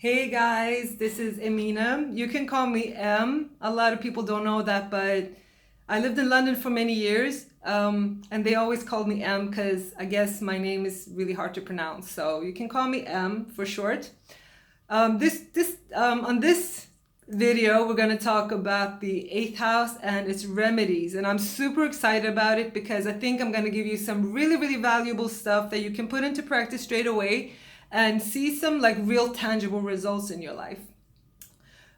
Hey guys, this is Emina. You can call me M. A lot of people don't know that, but I lived in London for many years, and they always called me M because I guess my name is really hard to pronounce. So you can call me M for short. On this video, we're going to talk about the eighth house and its remedies, and I'm super excited about it because I think I'm going to give you some really valuable stuff that you can put into practice straight away and see some like real tangible results in your life.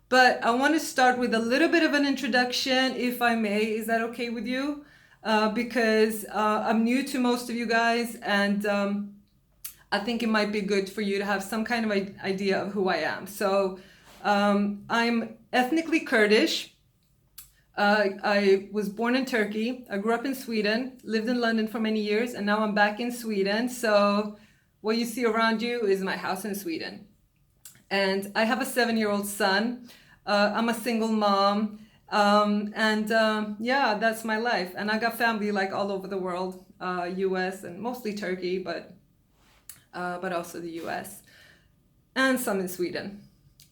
But I want to start with a little bit of an introduction, if I may. Is that okay with you? Because I'm new to most of you guys, and I think it might be good for you to have some kind of idea of who I am. So I'm ethnically Kurdish. I was born in Turkey. I grew up in Sweden, lived in London for many years, and now I'm back in Sweden. So what you see around you is my house in Sweden. And I have a 7-year-old son. I'm a single mom. Yeah, that's my life. And I got family like all over the world, US and mostly Turkey, but also the US and some in Sweden.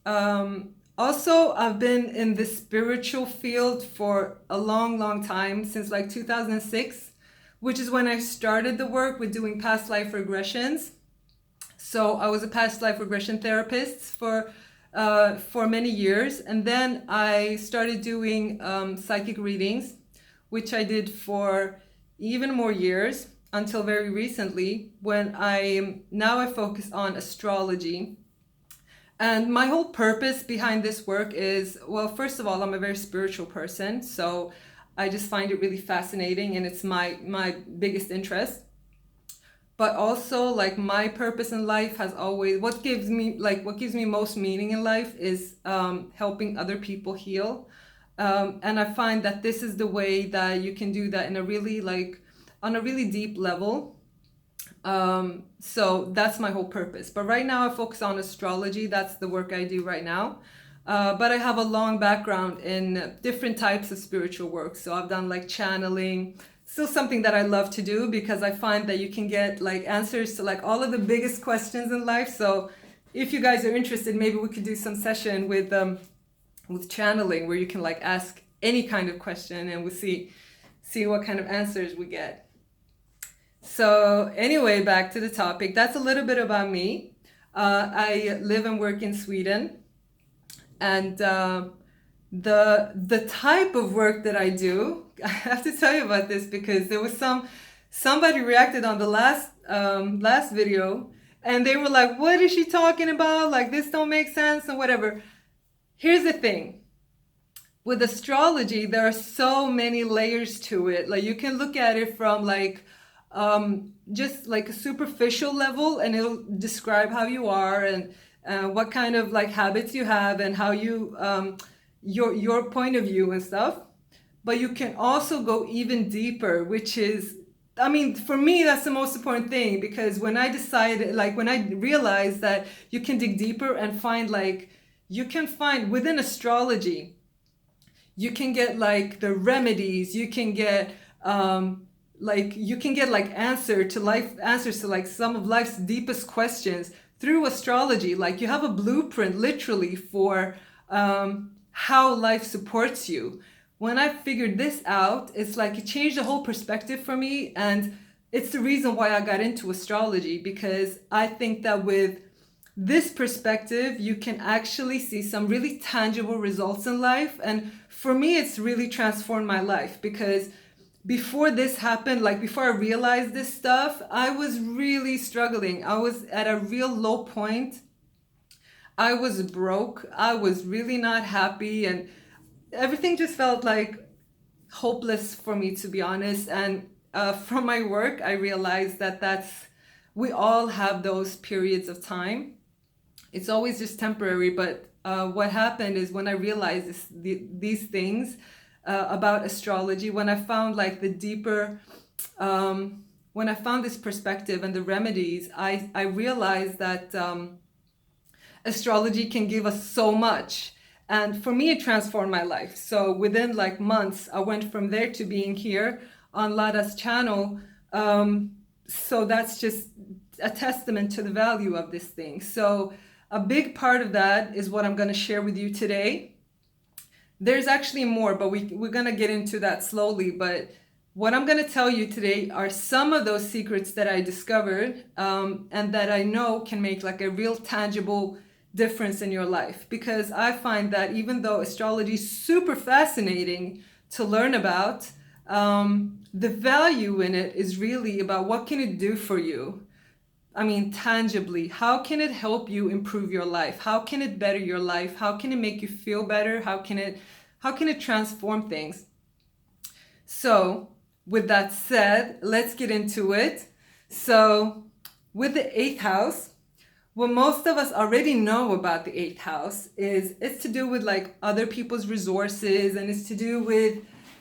Also, I've been in the spiritual field for a long time, since like 2006, which is when I started the work with doing past life regressions. So I was a past life regression therapist for many years, and then I started doing psychic readings, which I did for even more years until very recently, when I focus on astrology. And my whole purpose behind this work is, well, first of all, I'm a very spiritual person, so I just find it really fascinating, and it's my biggest interest. But also, like, my purpose in life has always, what gives me most meaning in life is helping other people heal. And I find that this is the way that you can do that in a really on a really deep level. So that's my whole purpose. But right now I focus on astrology. That's the work I do right now. But I have a long background in different types of spiritual work. So I've done like channeling, still something that I love to do because I find that you can get like answers to like all of the biggest questions in life. So if you guys are interested, maybe we could do some session with channeling where you can like ask any kind of question and we'll see what kind of answers we get. So anyway, back to the topic. That's a little bit about me. I live and work in Sweden, and the type of work that I do, I have to tell you about this because there was somebody reacted on the last video, and they were like, "What is she talking about? Like, this don't make sense and whatever." Here's the thing. With astrology, there are so many layers to it. Like, you can look at it from like just like a superficial level, and it'll describe how you are and what kind of like habits you have and how you your point of view and stuff. But you can also go even deeper, which is, I mean, for me, that's the most important thing, because when I realized that you can dig deeper and find like, you can find within astrology, you can get like the remedies, you can get like answers to like some of life's deepest questions through astrology. Like, you have a blueprint literally for how life supports you. When I figured this out, it's like it changed the whole perspective for me, and it's the reason why I got into astrology, because I think that with this perspective you can actually see some really tangible results in life. And for me, it's really transformed my life, because before this happened, like before I realized this stuff, I was really struggling. I was at a real low point. I was broke. I was really not happy, and everything just felt like hopeless for me, to be honest. And from my work, I realized that we all have those periods of time. It's always just temporary, but what happened is, when I realized these things about astrology, when I found like the deeper, when I found this perspective and the remedies, I realized that astrology can give us so much. And for me, it transformed my life. So within like months, I went from there to being here on Lada's channel. So that's just a testament to the value of this thing. So A big part of that is what I'm going to share with you today. There's actually more, but we're going to get into that slowly. But what I'm going to tell you today are some of those secrets that I discovered and that I know can make like a real tangible difference in your life. Because I find that even though astrology is super fascinating to learn about, the value in it is really about what can it do for you. I mean, tangibly, how can it help you improve your life? How can it better your life? How can it make you feel better? How can it transform things? So, with that said, let's get into it. So, with the eighth house, what most of us already know about the eighth house is it's to do with like other people's resources, and it's to do with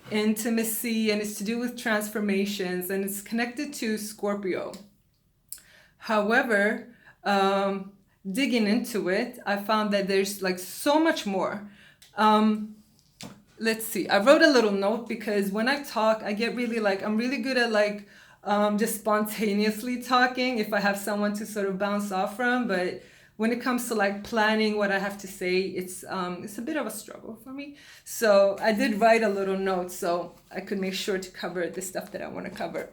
intimacy, and it's to do with transformations, and it's connected to Scorpio. However, digging into it, I found that there's like so much more. Let's see, I wrote a little note because when I talk, I get really like, I'm really good at like just spontaneously talking if I have someone to sort of bounce off from. But when it comes to like planning what I have to say, it's a bit of a struggle for me. So I did write a little note so I could make sure to cover the stuff that I want to cover.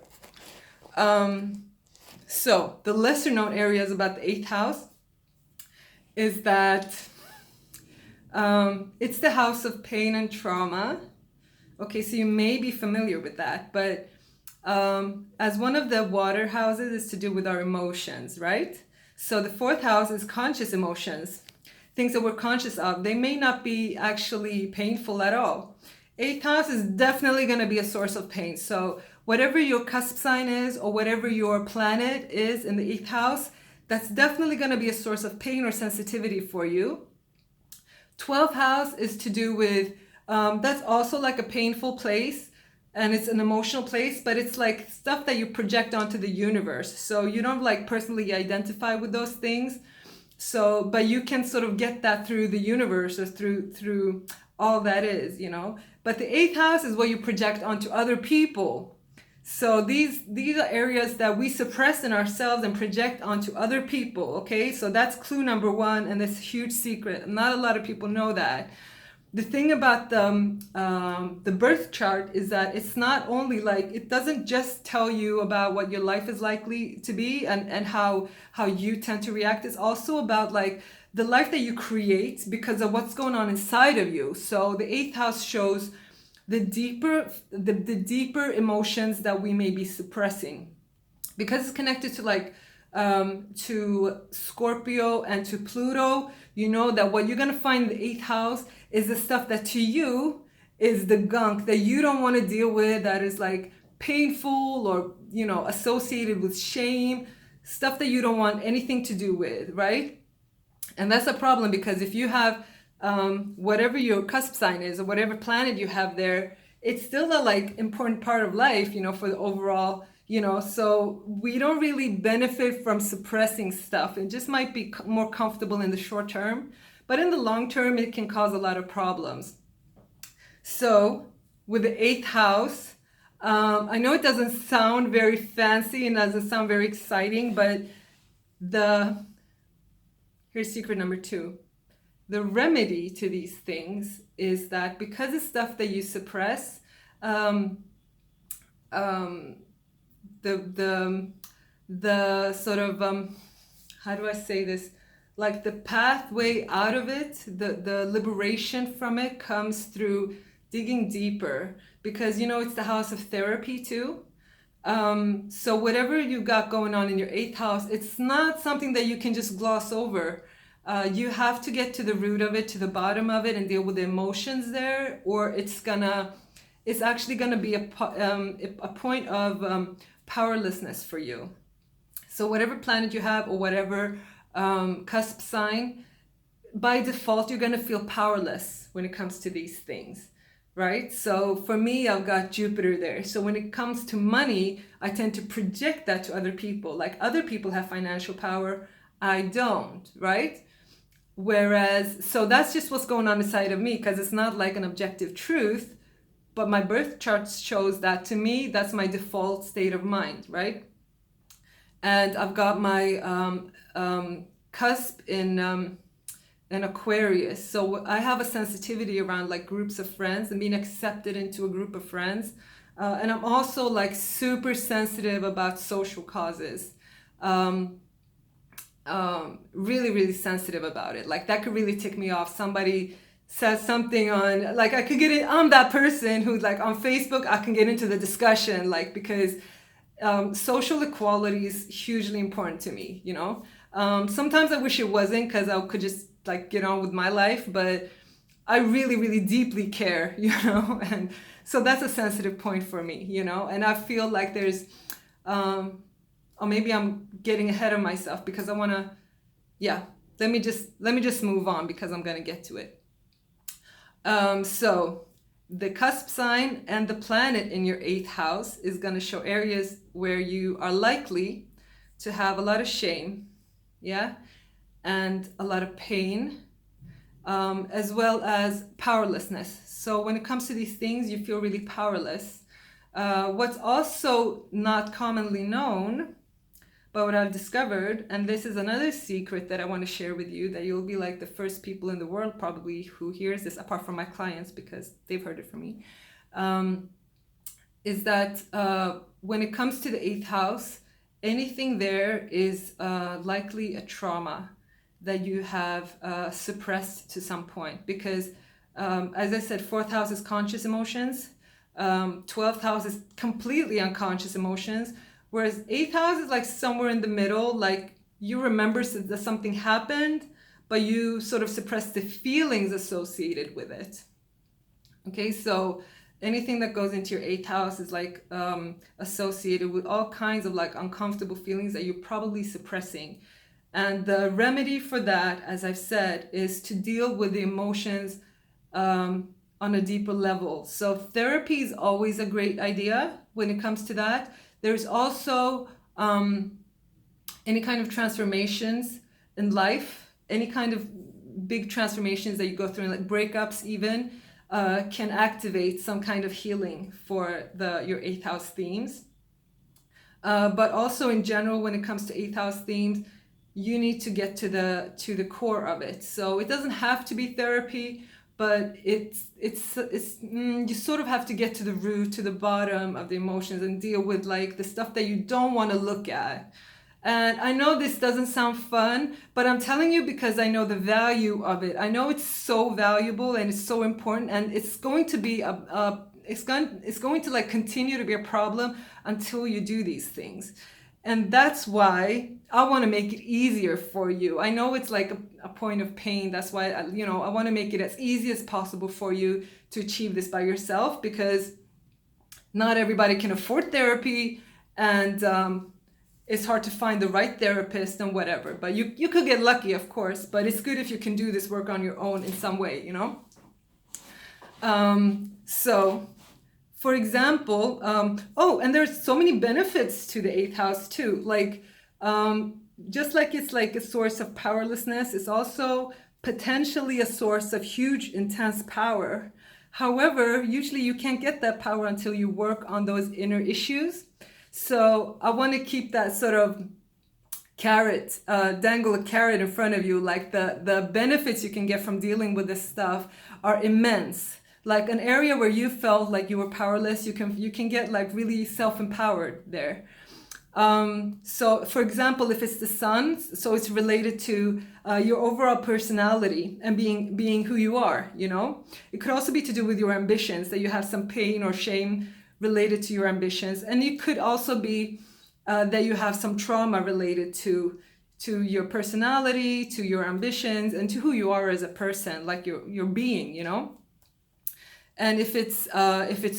So the lesser known areas about the eighth house is that it's the house of pain and trauma. Okay, so you may be familiar with that, but as one of the water houses is to do with our emotions, right? So the fourth house is conscious emotions, things that we're conscious of. They may not be actually painful at all. Eighth house is definitely going to be a source of pain. So whatever your cusp sign is or whatever your planet is in the eighth house, that's definitely going to be a source of pain or sensitivity for you. 12th house is to do with, that's also like a painful place, and it's an emotional place, but it's like stuff that you project onto the universe. So you don't like personally identify with those things. So, but you can sort of get that through the universe or through all that is, you know. But the eighth house is what you project onto other people. So these are areas that we suppress in ourselves and project onto other people, okay? So that's clue number one, and this huge secret. Not a lot of people know that. The thing about the birth chart is that it's not only like, it doesn't just tell you about what your life is likely to be and how you tend to react. It's also about like the life that you create because of what's going on inside of you. So the eighth house shows the deeper emotions that we may be suppressing, because it's connected to like to Scorpio and to Pluto. You know that what you're gonna find in the eighth house is the stuff that to you is the gunk that you don't want to deal with, that is like painful or, you know, associated with shame, stuff that you don't want anything to do with, right? And that's a problem, because if you have whatever your cusp sign is or whatever planet you have there, it's still a like important part of life, you know, for the overall, you know. So we don't really benefit from suppressing stuff. It just might be more comfortable in the short term, but in the long term it can cause a lot of problems. So with the eighth house, I know it doesn't sound very fancy and doesn't sound very exciting, but here's secret number two. The remedy to these things is that because it's stuff that you suppress, the sort of how do I say this? Like the pathway out of it, the liberation from it comes through digging deeper, because you know it's the house of therapy too. So whatever you got going on in your eighth house, it's not something that you can just gloss over. You have to get to the root of it, to the bottom of it, and deal with the emotions there, or it's actually gonna be a point of powerlessness for you. So whatever planet you have or whatever cusp sign, by default you're gonna feel powerless when it comes to these things, right? So for me, I've got Jupiter there. So when it comes to money, I tend to project that to other people. Like other people have financial power, I don't, right? Whereas, so that's just what's going on inside of me, because it's not like an objective truth, but my birth chart shows that to me, that's my default state of mind, right? And I've got my cusp in Aquarius. So I have a sensitivity around like groups of friends and being accepted into a group of friends. And I'm also like super sensitive about social causes. Really, really sensitive about it. Like that could really tick me off. Somebody says something on, like I could get it, I'm that person who's like on Facebook, I can get into the discussion, like, because social equality is hugely important to me, you know? Sometimes I wish it wasn't, because I could just like get on with my life, but I really, really deeply care, you know? And so that's a sensitive point for me, you know? And I feel like there's, or maybe I'm getting ahead of myself because I want to, yeah, let me just move on because I'm going to get to it. So the cusp sign and the planet in your 8th house is going to show areas where you are likely to have a lot of shame, yeah, and a lot of pain, as well as powerlessness. So when it comes to these things, you feel really powerless. What's also not commonly known, but what I've discovered, and this is another secret that I want to share with you, that you'll be like the first people in the world probably who hears this, apart from my clients, because they've heard it from me, is that when it comes to the 8th house, anything there is likely a trauma that you have suppressed to some point. Because as I said, 4th house is conscious emotions, 12th house is completely unconscious emotions, whereas 8th house is like somewhere in the middle, like you remember that something happened, but you sort of suppress the feelings associated with it. Okay, so anything that goes into your 8th house is like associated with all kinds of like uncomfortable feelings that you're probably suppressing. And the remedy for that, as I've said, is to deal with the emotions on a deeper level. So therapy is always a great idea when it comes to that. There's also any kind of transformations in life, any kind of big transformations that you go through, like breakups even, can activate some kind of healing for your 8th house themes. But also in general, when it comes to 8th house themes, you need to get to the core of it. So it doesn't have to be therapy, but it's you sort of have to get to the root, to the bottom of the emotions, and deal with like the stuff that you don't want to look at. And I know this doesn't sound fun, but I'm telling you because I know the value of it. I know it's so valuable and it's so important, and it's going to be it's going to like continue to be a problem until you do these things. And that's why I want to make it easier for you. I know it's like a point of pain. That's why, I want to make it as easy as possible for you to achieve this by yourself, because not everybody can afford therapy, and it's hard to find the right therapist and whatever. But you could get lucky, of course, but it's good if you can do this work on your own in some way, you know? So, for example, and there's so many benefits to the 8th house too. Like, just like it's like a source of powerlessness, it's also potentially a source of huge, intense power. However, usually you can't get that power until you work on those inner issues. So I want to keep that sort of carrot, dangle a carrot in front of you. Like the benefits you can get from dealing with this stuff are immense. Like an area where you felt like you were powerless, you can get like really self-empowered there. So for example, if it's the sun, so it's related to your overall personality and being who you are, you know. It could also be to do with your ambitions, that you have some pain or shame related to your ambitions. And it could also be that you have some trauma related to your personality, to your ambitions, and to who you are as a person, like your being, you know. And if it's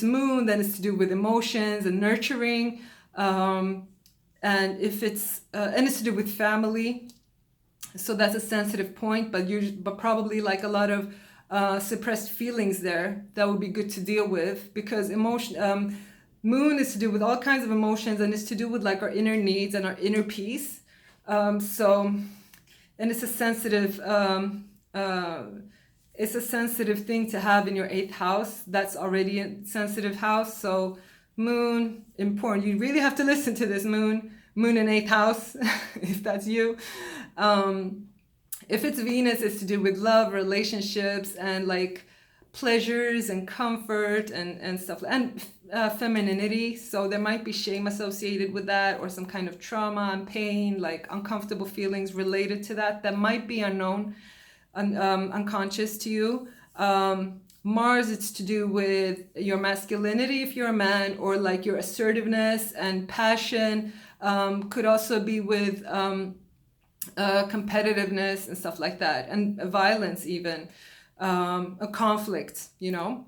moon, then it's to do with emotions and nurturing. And if it's to do with family, so that's a sensitive point, but probably like a lot of suppressed feelings there that would be good to deal with, because moon is to do with all kinds of emotions, and it's to do with like our inner needs and our inner peace. And it's a sensitive thing to have in your 8th house. That's already a sensitive house. So moon, important. You really have to listen to this moon in 8th house, if that's you. If it's Venus, it's to do with love, relationships, and like pleasures and comfort and stuff, and femininity. So there might be shame associated with that, or some kind of trauma and pain, like uncomfortable feelings related to that might be unknown, unconscious to you. Mars, it's to do with your masculinity if you're a man, or like your assertiveness and passion. Could also be with competitiveness and stuff like that, and violence even, a conflict, you know.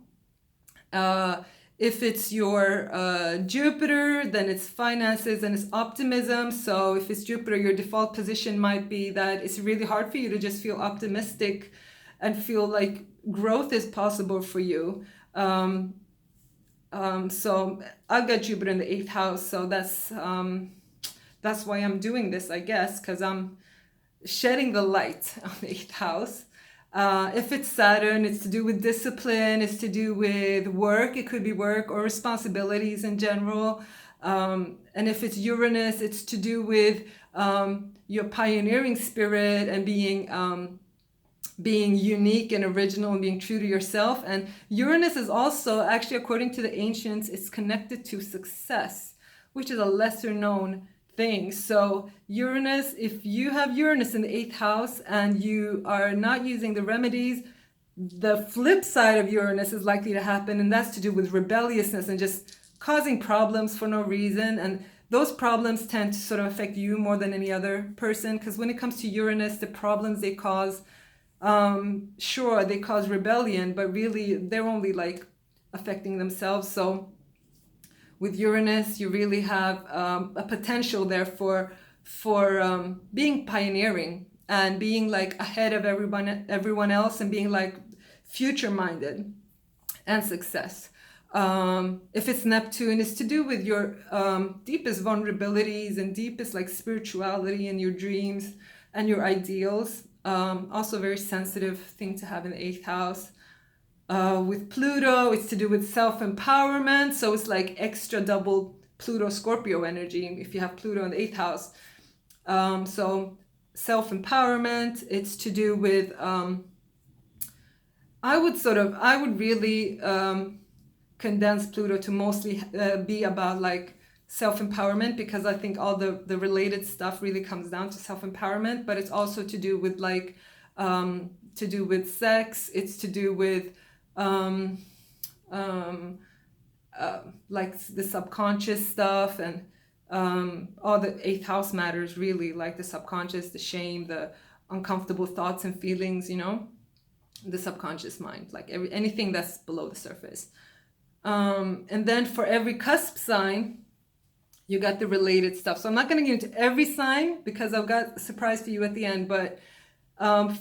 If it's your Jupiter, then it's finances and it's optimism. So if it's Jupiter, your default position might be that it's really hard for you to just feel optimistic and feel like growth is possible for you. So I've got Jupiter in the 8th house, so that's why I'm doing this, I guess, because I'm shedding the light on the 8th house. If it's Saturn, it's to do with discipline, it's to do with work, it could be work or responsibilities in general. And if it's Uranus, it's to do with your pioneering spirit and being unique and original and being true to yourself. And Uranus is also, actually, according to the ancients, it's connected to success, which is a lesser known thing. So Uranus, if you have Uranus in the 8th house and you are not using the remedies, the flip side of Uranus is likely to happen, and that's to do with rebelliousness and just causing problems for no reason. And those problems tend to sort of affect you more than any other person, because when it comes to Uranus, the problems they cause, sure, they cause rebellion, but really they're only like affecting themselves. So with Uranus, you really have a potential there for being pioneering and being like ahead of everyone else, and being like future minded and success. If it's Neptune, it's to do with your deepest vulnerabilities and deepest like spirituality and your dreams and your ideals. Also a very sensitive thing to have in the 8th house. With Pluto, it's to do with self-empowerment. So it's like extra double Pluto Scorpio energy if you have Pluto in the 8th house. So self-empowerment, it's to do with, I would really condense Pluto to mostly be about like self-empowerment, because I think all the related stuff really comes down to self-empowerment. But it's also to do with like to do with sex, it's to do with like the subconscious stuff, and all the 8th house matters really, like the subconscious, the shame, the uncomfortable thoughts and feelings, you know, the subconscious mind, like anything that's below the surface. And then for every cusp sign, you got the related stuff. So I'm not going to get into every sign because I've got a surprise for you at the end. But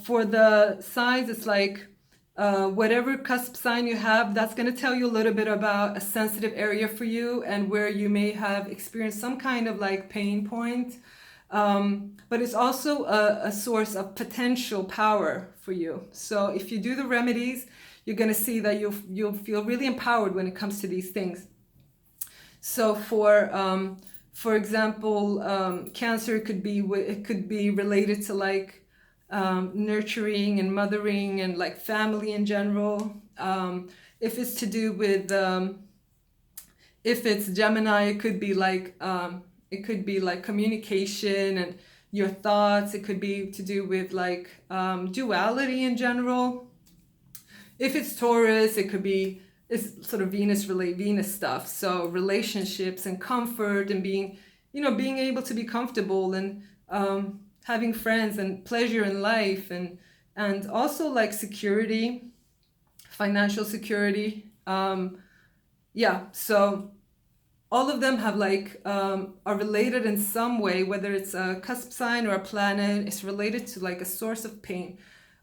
for the signs, it's like whatever cusp sign you have, that's going to tell you a little bit about a sensitive area for you and where you may have experienced some kind of like pain point. But it's also a source of potential power for you. So if you do the remedies, you're going to see that you'll feel really empowered when it comes to these things. So for example, Cancer, it could be related to like nurturing and mothering and like family in general. If it's to do with if it's Gemini, it could be like communication and your thoughts. It could be to do with like duality in general. If it's Taurus, it's sort of Venus stuff. So relationships and comfort and being able to be comfortable and having friends and pleasure in life, and also like security, financial security. So all of them have like are related in some way, whether it's a cusp sign or a planet. It's related to like a source of pain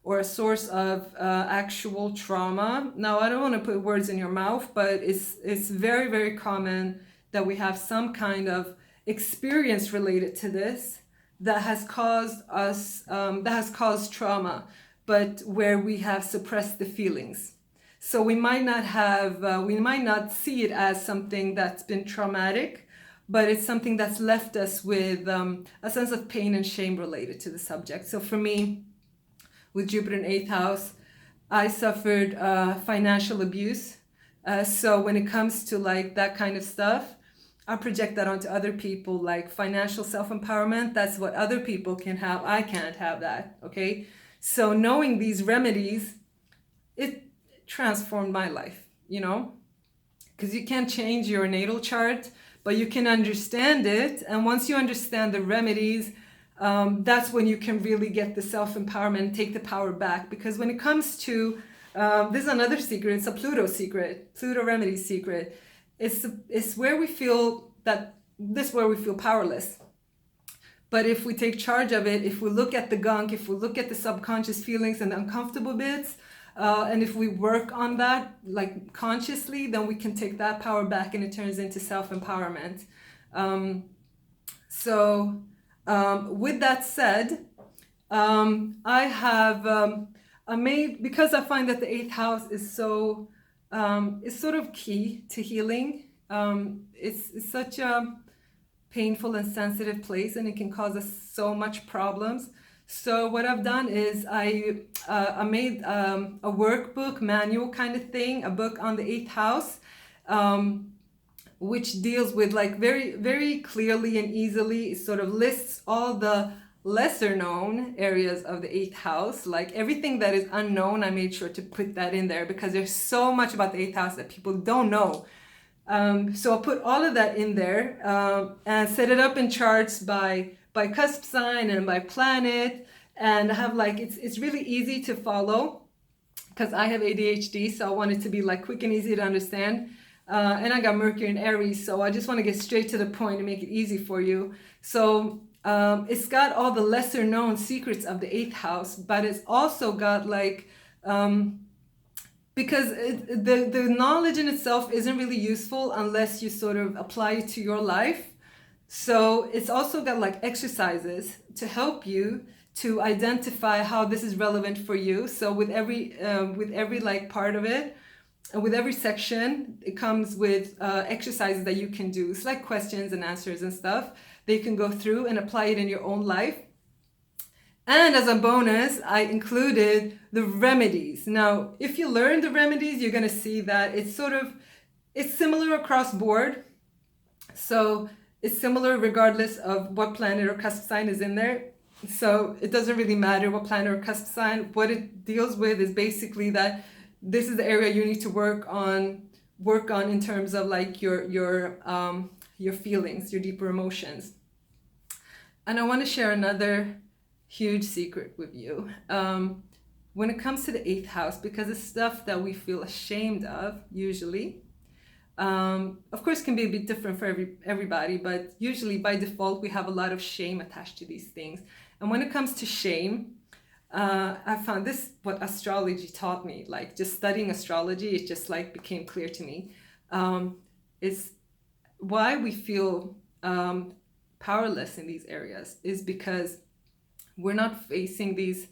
or a source of actual trauma. Now, I don't want to put words in your mouth, but it's very, very common that we have some kind of experience related to this that has caused trauma, but where we have suppressed the feelings. So we might not see it as something that's been traumatic, but it's something that's left us with a sense of pain and shame related to the subject. So for me, with Jupiter in 8th house, I suffered financial abuse. So when it comes to like that kind of stuff, I project that onto other people, like financial self-empowerment. That's what other people can have. I can't have that, okay? So knowing these remedies, it transformed my life, you know? Because you can't change your natal chart, but you can understand it. And once you understand the remedies, that's when you can really get the self-empowerment and take the power back. Because when it comes to, this is another secret, it's a Pluto secret, Pluto remedy secret. It's where we feel that, this is where we feel powerless. But if we take charge of it, if we look at the gunk, if we look at the subconscious feelings and the uncomfortable bits, and if we work on that like consciously, then we can take that power back and it turns into self-empowerment. With that said, I have because I find that the 8th house is so is sort of key to healing. It's such a painful and sensitive place, and it can cause us so much problems. So what I've done is I made a workbook, manual kind of thing, a book on the 8th house, which deals with like very, very clearly and easily, it sort of lists all the lesser known areas of the 8th house, like everything that is unknown. I made sure to put that in there because there's so much about the 8th house that people don't know. So I'll put all of that in there and set it up in charts by cusp sign and by planet, and have like it's really easy to follow because I have ADHD, so I want it to be like quick and easy to understand. And I got Mercury in Aries, so I just want to get straight to the point and make it easy for you. So it's got all the lesser known secrets of the 8th house, but it's also got like because the knowledge in itself isn't really useful unless you sort of apply it to your life. So it's also got like exercises to help you to identify how this is relevant for you. So with every like part of it, and with every section, it comes with exercises that you can do. It's like questions and answers and stuff that you can go through and apply it in your own life. And as a bonus, I included the remedies. Now, if you learn the remedies, you're going to see that it's similar across board. So it's similar regardless of what planet or cusp sign is in there. So it doesn't really matter what planet or cusp sign. What it deals with is basically that this is the area you need to work on in terms of like your feelings, your deeper emotions. And I want to share another huge secret with you. When it comes to the 8th house, because it's stuff that we feel ashamed of usually. Of course, can be a bit different for everybody, but usually by default, we have a lot of shame attached to these things. And when it comes to shame, I found this, what astrology taught me, like just studying astrology, it just like became clear to me. Is why we feel powerless in these areas is because we're not facing these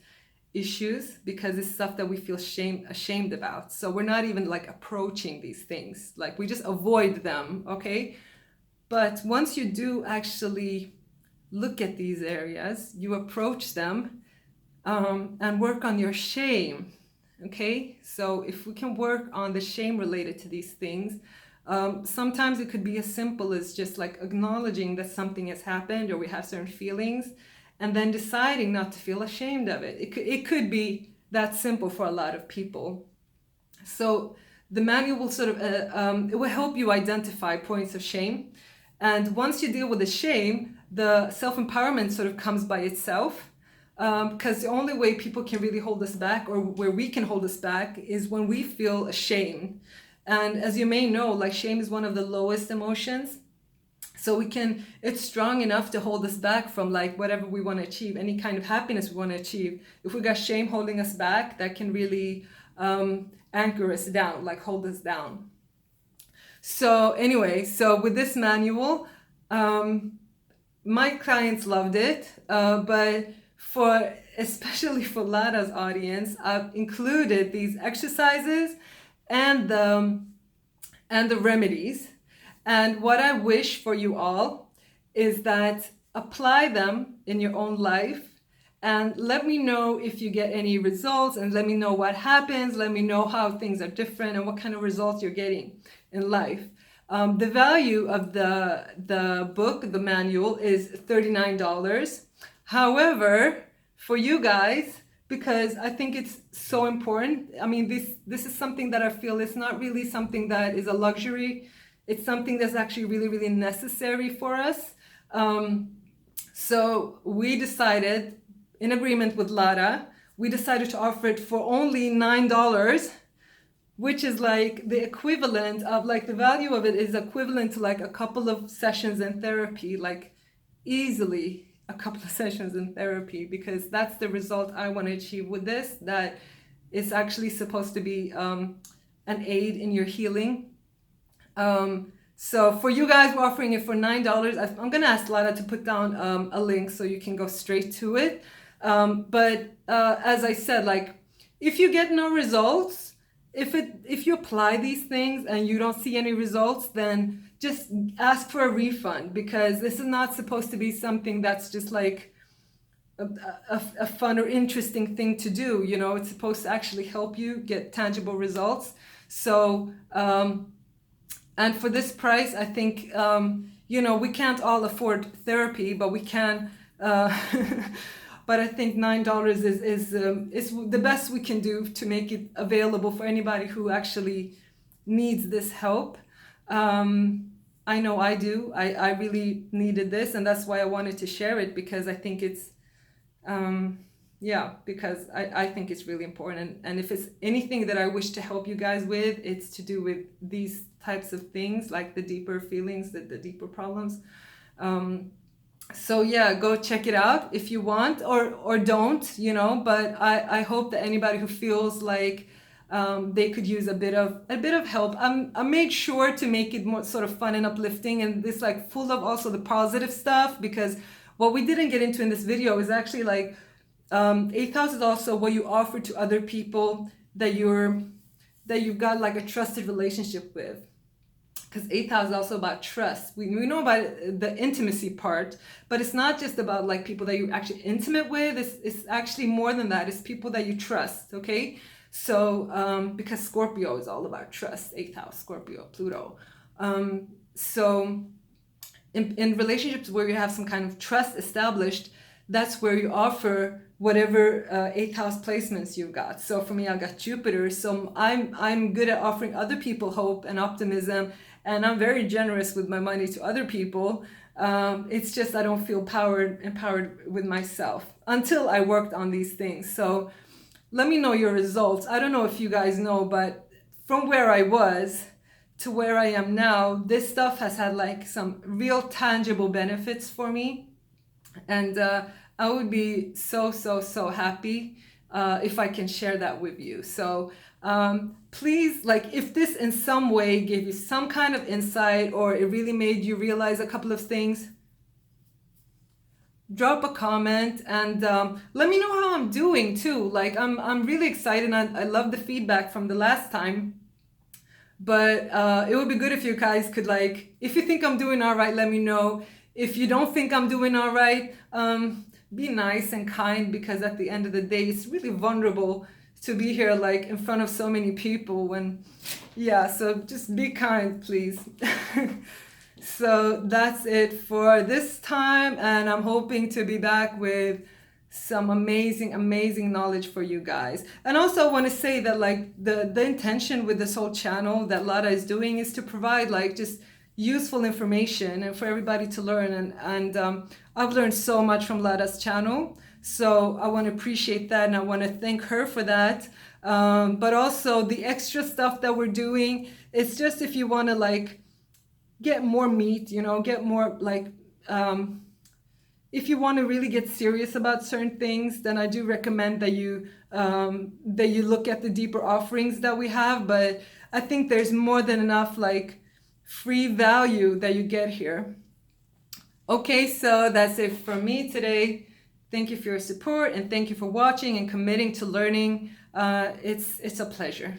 issues because it's stuff that we feel ashamed about. So we're not even like approaching these things, like we just avoid them, okay? But once you do actually look at these areas, you approach them and work on your shame, okay? So if we can work on the shame related to these things, sometimes it could be as simple as just like acknowledging that something has happened or we have certain feelings, and then deciding not to feel ashamed of it. It could be that simple for a lot of people. So the manual will sort of, it will help you identify points of shame. And once you deal with the shame, the self-empowerment sort of comes by itself. Because the only way people can really hold us back, or where we can hold us back, is when we feel ashamed. And as you may know, like shame is one of the lowest emotions. So it's strong enough to hold us back from like whatever we want to achieve, any kind of happiness we want to achieve. If we got shame holding us back, that can really anchor us down, like hold us down. So anyway, so with this manual, my clients loved it, but especially for Lada's audience, I've included these exercises and the remedies. And what I wish for you all is that apply them in your own life and let me know if you get any results, and let me know what happens. Let me know how things are different and what kind of results you're getting in life. The value of the book, the manual, is $39. However, for you guys, because I think it's so important. I mean, this is something that I feel is not really something that is a luxury. It's something that's actually really, really necessary for us. So we decided, in agreement with Lara, we decided to offer it for only $9, which is like the equivalent of, like, the value of it is equivalent to like a couple of sessions in therapy, like easily a couple of sessions in therapy, because that's the result I want to achieve with this, that it's actually supposed to be an aid in your healing. So for you guys, we're offering it for $9. I'm gonna ask Lara to put down a link so you can go straight to it. But as I said, like, if you get no results, if you apply these things and you don't see any results, then just ask for a refund, because this is not supposed to be something that's just like a fun or interesting thing to do. You know, it's supposed to actually help you get tangible results. So, and for this price, I think, you know, we can't all afford therapy, but we can, but I think $9 is the best we can do to make it available for anybody who actually needs this help. I know I do. I really needed this, and that's why I wanted to share it, because I think it's, because I think it's really important. And if it's anything that I wish to help you guys with, it's to do with these types of things, like the deeper feelings, the deeper problems. So yeah, go check it out if you want, or don't, you know, but I hope that anybody who feels like they could use a bit of help. I made sure to make it more sort of fun and uplifting, and this like full of also the positive stuff, because what we didn't get into in this video is actually like 8th house is also what you offer to other people that you've got like a trusted relationship with. Because 8th house is also about trust. We know about the intimacy part, but it's not just about like people that you're actually intimate with. It's actually more than that. It's people that you trust, okay? So, because Scorpio is all about trust, 8th house, Scorpio, Pluto. So in relationships where you have some kind of trust established, that's where you offer whatever 8th house placements you've got. So for me, I got Jupiter. So I'm good at offering other people hope and optimism, and I'm very generous with my money to other people. It's just I don't feel empowered with myself until I worked on these things. So let me know your results. I don't know if you guys know, but from where I was to where I am now, this stuff has had like some real tangible benefits for me. And I would be so happy if I can share that with you. So please, like, if this in some way gave you some kind of insight, or it really made you realize a couple of things, drop a comment and let me know how I'm doing too. Like, I'm really excited. I love the feedback from the last time. But it would be good if you guys could, like, if you think I'm doing all right, let me know. If you don't think I'm doing all right, be nice and kind, because at the end of the day, it's really vulnerable to be here like in front of so many people when, yeah, so just be kind, please. So that's it for this time, and I'm hoping to be back with some amazing knowledge for you guys. And also I want to say that like the intention with this whole channel that Lara is doing is to provide like just useful information and for everybody to learn, and I've learned so much from Lara's channel, so I want to appreciate that, and I want to thank her for that. But also the extra stuff that we're doing, it's just if you want to like get more meat, you know, get more like if you want to really get serious about certain things, then I do recommend that you look at the deeper offerings that we have. But I think there's more than enough like free value that you get here. Okay, so that's it from me today. Thank you for your support, and thank you for watching and committing to learning. It's a pleasure.